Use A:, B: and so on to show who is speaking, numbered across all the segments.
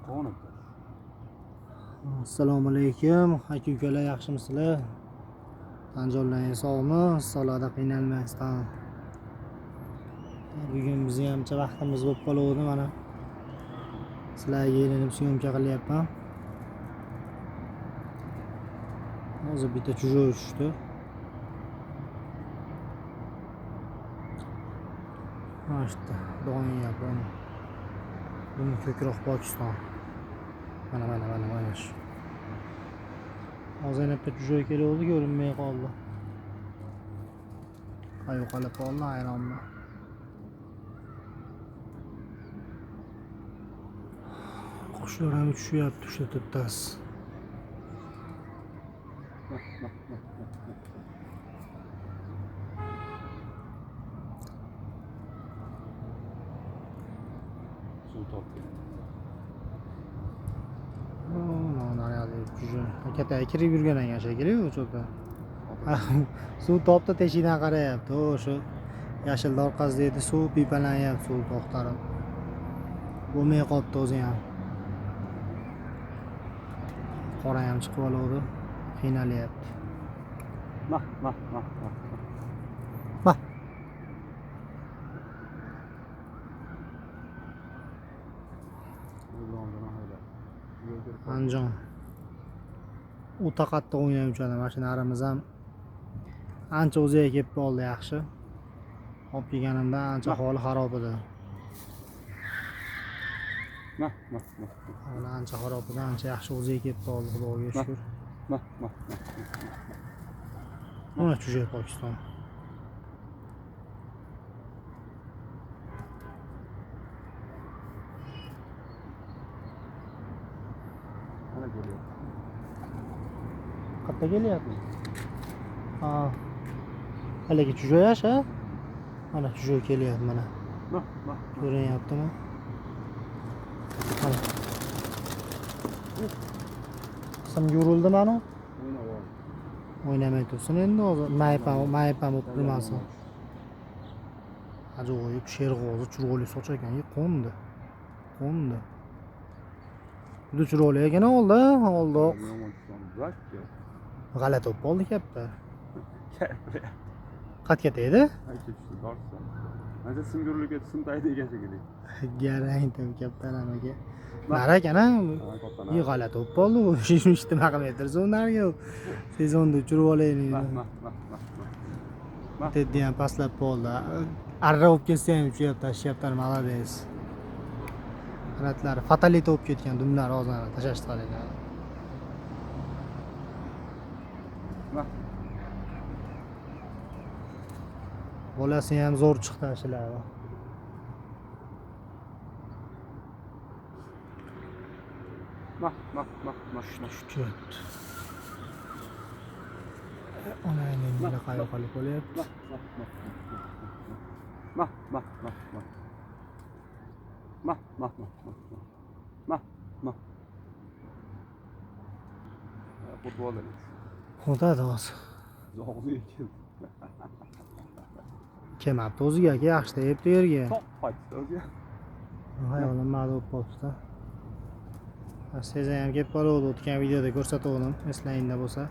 A: Qonibdi.
B: Assalomu alaykum, aka-ukalar, yaxshimisizlar? Tan joylaringiz sog'mi? Sog'larda qiynalmasdan. Bugun bizni hamcha vaqtimiz bo'lib qoldi mana. Sizlarga elinib syomka qilyapman. Hozir bitta chujov tushdi. Mana shu do'ng yapon. Buni ko'kroq Pokiston. Mana shu. Hozir yana bitta chujov keldi, ko'rinmay qoldi. Qayoqalab qoldi, hayronman. Qushlar ham tushyapti o'sha bittasi.
A: Suv topdi.
B: Katta kirib yurgan ekan shekilli o'choqda. Suv topdi, teshidan qarayapti. O'sha yashil orqasida edi, suv pipalanyapti, suv to'xtarib. Bo'lmay qolibdi o'zi ham. Qora ham chiqib oldi, qiynalyapti.
A: Mah.
B: Anjon. O'ta qattiq o'ynayotgan odam. Mashina aramiz ham ancha o'ziga kelib qoldi, yaxshi. Olib kelganimda ancha holi xarob edi. Holi ancha xarob edi, ancha yaxshi o'ziga kelib qoldi, Xudoga shukr. Mana chujay Pokiston. Qayerda kelyapti? Ha. Haligi chujay ha? Mana chujay kelyapti mana. Ko'rinyaptimi? Mana. Simga urildi mana. O'ynamay tursin endi hozir. Maypam bo'lib turmasin. Ajoyib sherg'ozi churg'uli soch ekan, qo'ndi. Juda chiroyli ekan oldi. G'alati bo'lib qoldi katta. Qatga tegdi?
A: Mana singurlikka sim taydi ekan shekilli.
B: Garang katta namaga. Narakana, g'alati bo'lib qoldi. Shishni nima qilmaydir zo'narga. Sezonda uchirib olaylik. Teddi ham pastlab qoldi. Arra olib kelsa ham uchyapti, tashyapti, malades. Qanatlari fatalita bo'lib ketgan, dumlar hozir tashashdi qalagan. Bolasi ham zo'r chiqdi ashilari. Shuyapti. Ona endi qayoqalik bo'lyapti.
A: Futbolda.
B: Xuddi hozir.
A: Zog'li ekan.
B: Kelmabdi o'ziga, yaxshi tegibdi yerga.
A: Top qaytdi o'ziga.
B: Hayolim ma'lum bo'libdi. Sezam ham kelib qoldi, o'tgan videoda ko'rsatdim, eslangda bo'lsa.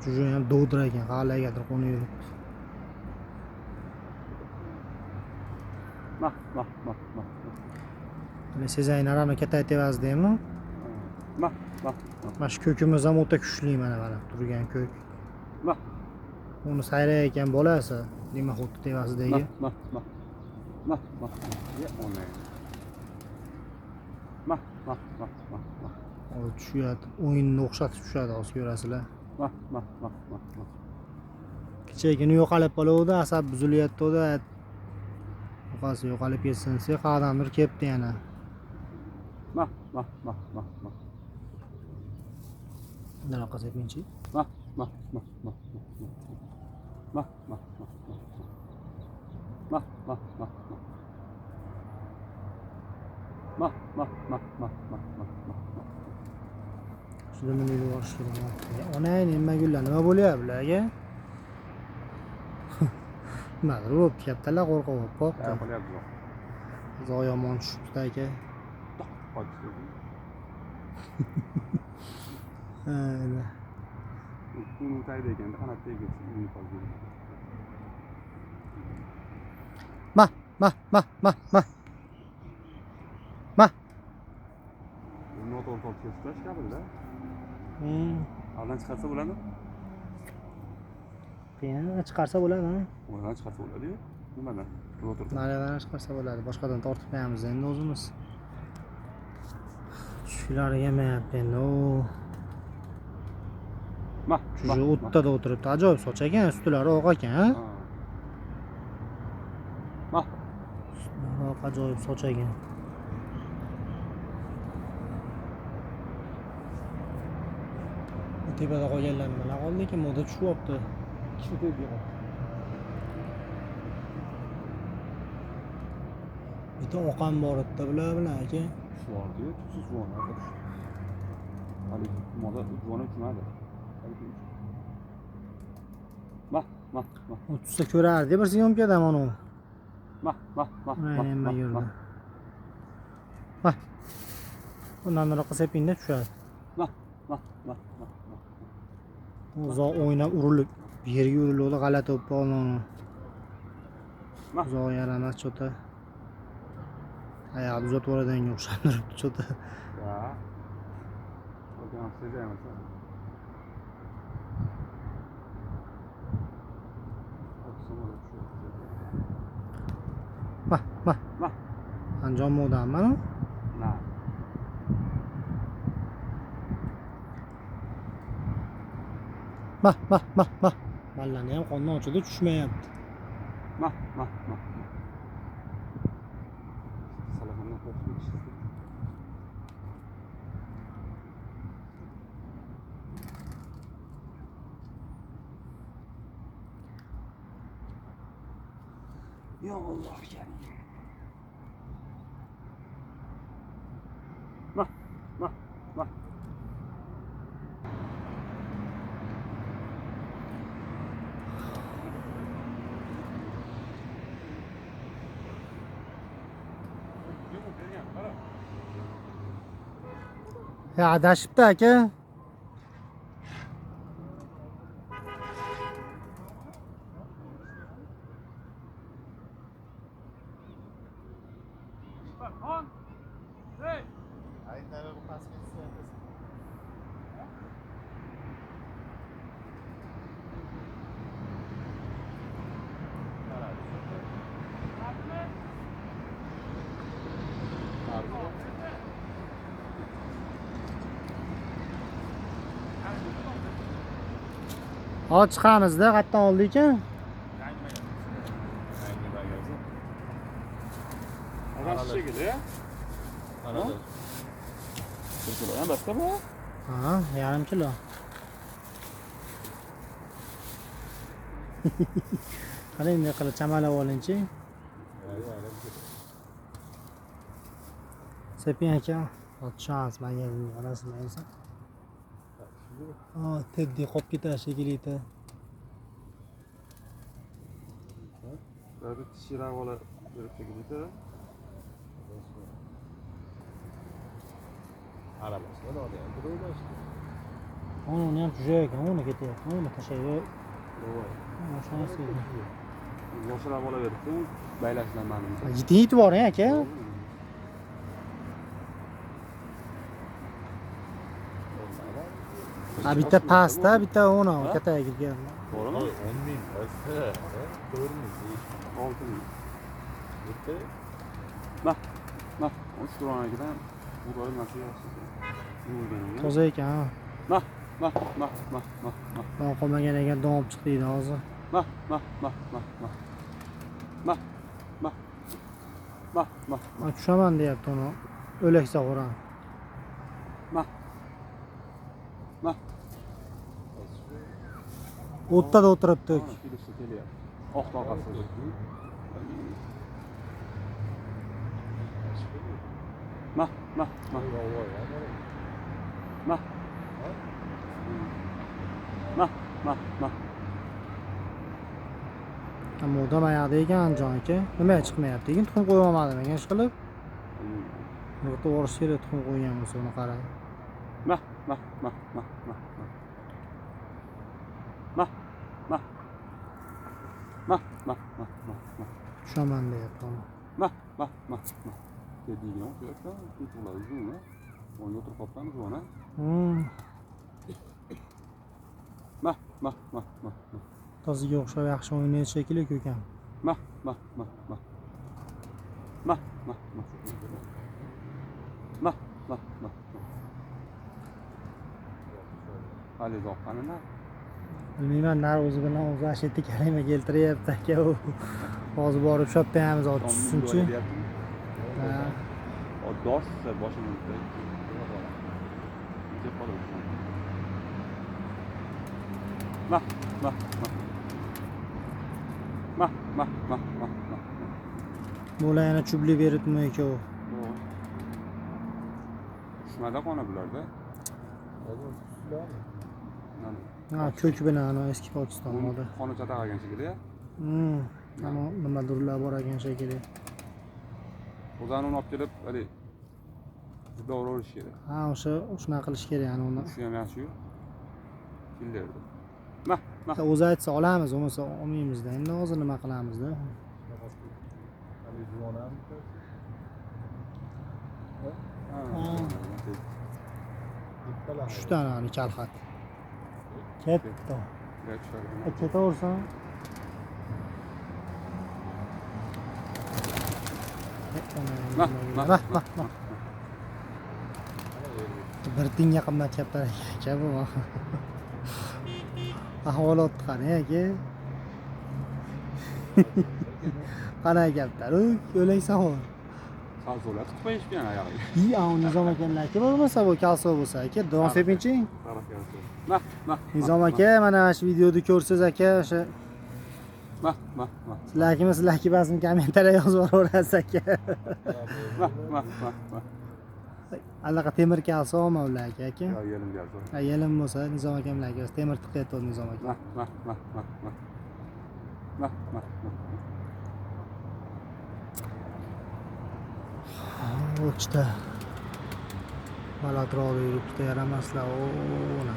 B: Chujay ham dovdir ekan, qalagadir qo'nib yuribdi. Mana Sezayni arami kattaytyapsizmi? Mana shu ko'kimiz ham o'ta kuchli mana turgan ko'k. Uni sayrayotgan bolasi, nima xuddi tevasidagi. Hozir tushyapti, o'yinni o'xshatib tushadi, hozir ko'rasizlar. Kechagina yo'qolib qoluvdi, asab buzilyapti edi. Yo'qolsa yo'qolib ketsin, qadamdir kelibdi yana. Nima qilsayapinchi? Shunda nima bo'lish kerak? Ona nima gullar, nima bo'lyapti bularga? Nimadir bo'lib, kattalar qo'rqib qolibdi. Zo yomon tushibdi aka. Aynen.
A: Bunun tayda ekanda qanot tegilsin, uni qolgan.
B: Ma.
A: Buni to'g'ri kesib chiqadi-da. Aldan chiqarsa bo'ladi?
B: Qiyin chiqarsa bo'ladi, ha?
A: Undan chiqarsa bo'ladi-yu. Nimadan? O'tirib.
B: Naridan chiqarsa bo'ladi. Boshqadan tortib qo'yamiz endi o'zimiz. Shular yemayapti endi.
A: Ma.
B: Shu o'ttada o'tiribdi. Ajoyib soch ekan, ustilari oq ekan, ha?
A: Ma.
B: Oq ajoyib soch ekan. Tepada qolganlar nima qoldi ekan? Moda tushyapti. Shu tepga. Bitta oqam bor edi, bilan aka.
A: Shuardi, tusiz juvon aka. Hali moda juvon uchmadi. Ma.
B: U tushsa ko'rardi bir syomkada mana u.
A: Ma.
B: Nima yurdi. Ma. Bundan nariroqqa sepingda tushadi.
A: Ma.
B: Uzoq o'ynab urilib, yerga urilib g'alati bo'lib qoldi. Uzoq yaramas cho'ta. Oyoqni uzatib yuboradigan o'xshab turibdi cho'ta.
A: Ya. O'zim sezayman. Ma.
B: Anjom modanmi?
A: Na.
B: Ma. Ballani ham qondan ochida tushmayapti.
A: Ma. Salahamni qo'yib Ya Allah ya. Ma.
B: Ya adashibdi aka. Hozir chiqamizda, qayerdan oldi ekan?
A: Adam şekilde ya.
C: Anladım.
A: Bir kilo. En başka bu.
B: Ha, yarım kilo. Qarang, bunday qilib chamalab oling-chi. Seping aka, ochamiz, menga orasini olsa. Teddy qolib ketar shekilli.
A: Böyle tişirak ola verip çekildi.
C: Arabasına da oraya duruyor işte.
B: Onu ham tushak ekan, uni ketyapti, uni tashlayib. O'shanisi.
A: Yoshroq ola verib, baylashlar manimcha.
B: Yeting yetib boring aka. Ha, bitta pastda, bitta ona kattaga kirgan.
A: To'g'rimi?
C: 10.000 pastda, 4.000.
A: 6.000.
C: Bitta.
A: Ma. 3 kilometrdan bu doim nasıl yaxshi.
B: Toza ekan, ha.
A: Ma.
B: Don qolmagan ekan, don olib chiqdi deydi hozir. Ma tushaman deyapti uni. O'laksa qo'ran.
A: Ma.
B: O'ttada o'tiribdi.
A: Oq toqasi. Ma.
B: Modam ayaqda ekan Jon aka. Nimaga chiqmayapti? Lekin tuxum qo'yib olmadimi ekan ish qilib? Buni to'g'risi kerak tuxum qo'ygan bo'lsa uni qara.
A: Mah, mah, mah, mah, mah, mah. Mah, mah. Mah, mah, mah, mah, mah.
B: Tushaman deyapti uni.
A: Mah, mah, mah, mah. Deydigan o'sha to'g'ri uzun-a. O'nga o'tirib qolibsan uzun-a. Mah, mah, mah, mah, mah.
B: Toziga o'xshab yaxshi o'ynaydi shekilli ko'kam.
A: Mah, mah, mah, mah. Mah, mah, mah. Mah, mah, mah, mah. Hali zoqqanini.
B: Bilmayman, nari o'zi bilan o'zi ashetta kalima keltiryapti aka u. Hozir borib shoptayamiz ot tushsinchi. Ha.
A: Doshsa boshimizda. Mah, mah, mah. Mah, mah, mah, mah, mah.
B: Bola yana chubli beribmi aka u?
A: Tushmada qona bularda.
B: Ha, ko'k bilan eski Pokiston moda.
A: Qoni chatag'agan shekilli-ya.
B: Ammo nimadirlar bor ekan shekilli.
A: O'zani uni olib kelib, hali juda o'rish kerak.
B: Ha, shunaqa qilish kerak yani uni.
A: Shu ham yaxshi-yu. Keldi. Mah, mah.
B: O'zi aytsa olamiz, bo'lmasa olmaymiz-da. Endi hozir nima qilamiz-da? Uchta ani kalxat. Katta. Ketaversan.
A: Mah, mah, mah, mah.
B: Bir tinga qimmat kaptar aka bu. Ahvolot qani aka? Qana kaptar, o'laysan hozir.
A: Savzolar tutib qo'yishgan oyog'iga.
B: Nizom akamlar aka bo'lmasa bu kalso bo'lsa aka, davom sepinchi.
A: Mah, mah.
B: Nizom aka, mana shu videoni ko'rsangiz aka, o'sha
A: Mah, mah, mah.
B: sizlarki bazmi kommentariyga yozib yuborasiz aka.
A: Mah, mah, mah, mah.
B: Allaqa temir kalsonmi ular aka?
A: Yo, yelim keldi.
B: Ha, yelim bo'lsa Nizom akamlarga temir tiqyapti Nizom aka.
A: Mah, mah, mah, mah, mah. Mah, mah, mah.
B: O'chta. Balandroq yuribdi, yaramaslar. O'na.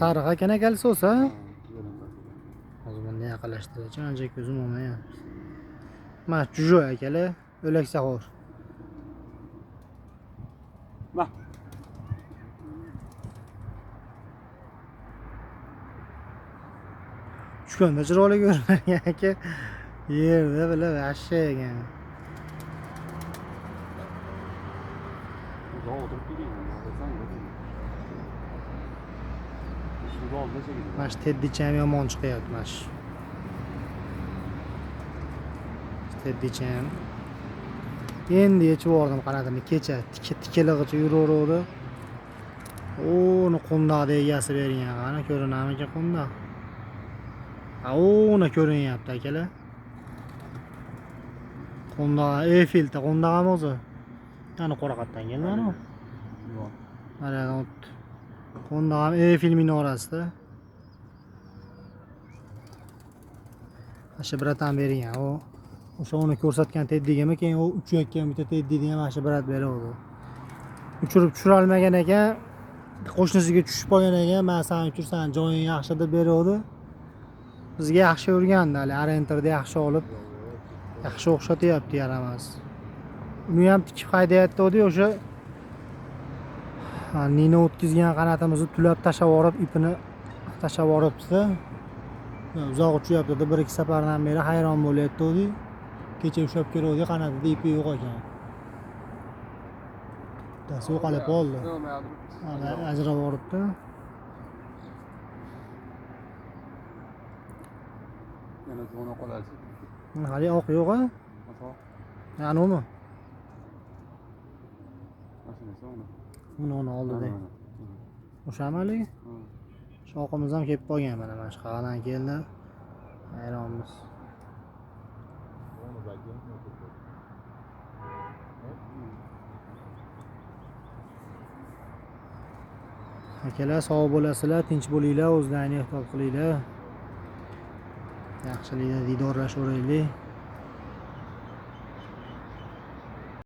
B: Sariq ekan aka so'sa. Hozir bunday yaqinlashtirib, ancha ko'zim olmayapti. Mana jujo akalar, o'laksa xo'r.
A: Mah.
B: Tushganda chiroyli ko'ringan aka. Yerda bilib yashagan. Mana shu teddicha ham yomon chiqyapti mana shu. Teddicha ham. Endi yechib yubordim qanotini kecha tikilig'icha yuraverdi. Uni qo'ndoqda egasi bergan qani ko'rinamikan qo'ndoq. Uni ko'rinyapti akalar. Qo'ndoq Eyfelda qo'ndoq ham o'zi. Yana qoraqatdan kelgan u. Mana o'tdi. Qo'ndoq ham Eyfel minorasida. Mana bratan bergan u. O'sha uni ko'rsatgan teddegami, keyin u uchayotgan bitta teddini ham mana brat beradi. Uchirib tushira olmagan ekan, qo'shnisiga tushib qolgan ekan, "Men seni uchirsan, joying yaxshi" deb beradi. Bizga yaxshi o'rgandi, hali Arenterda yaxshi olib, yaxshi o'xshatyapti, yaramas. Uni ham tikib haydayapti, o'sha nini o'tkazgan qanotimizni tulab tashlab yuborib, ipini tashlab yuboribdi. Uzoq uchyapti, 1-2 safardan beri hayron bo'lyapti. Kecha ushlab keluvdi, qanotida ipi yo'q ekan. Bittasi yo'qolib qoldi. Ajrab yuboribdi.
A: Yana jo'na qoladi.
B: Hali oq yo'q-a? Animi?
A: mashinasi uni.
B: Uni oldida.
A: Mana, mana.
B: O'shami haligi?
A: Ha.
B: Shoqimiz ham kelib qolgan mana shu qayerdan keldi. Hayronmiz.
C: Onu bakayım.
B: Akalar sog' bo'lasizlar, tinch bo'linglar, o'zlaringni ehtiyot qilinglar. Yaxshilikda didorlashaveraylik.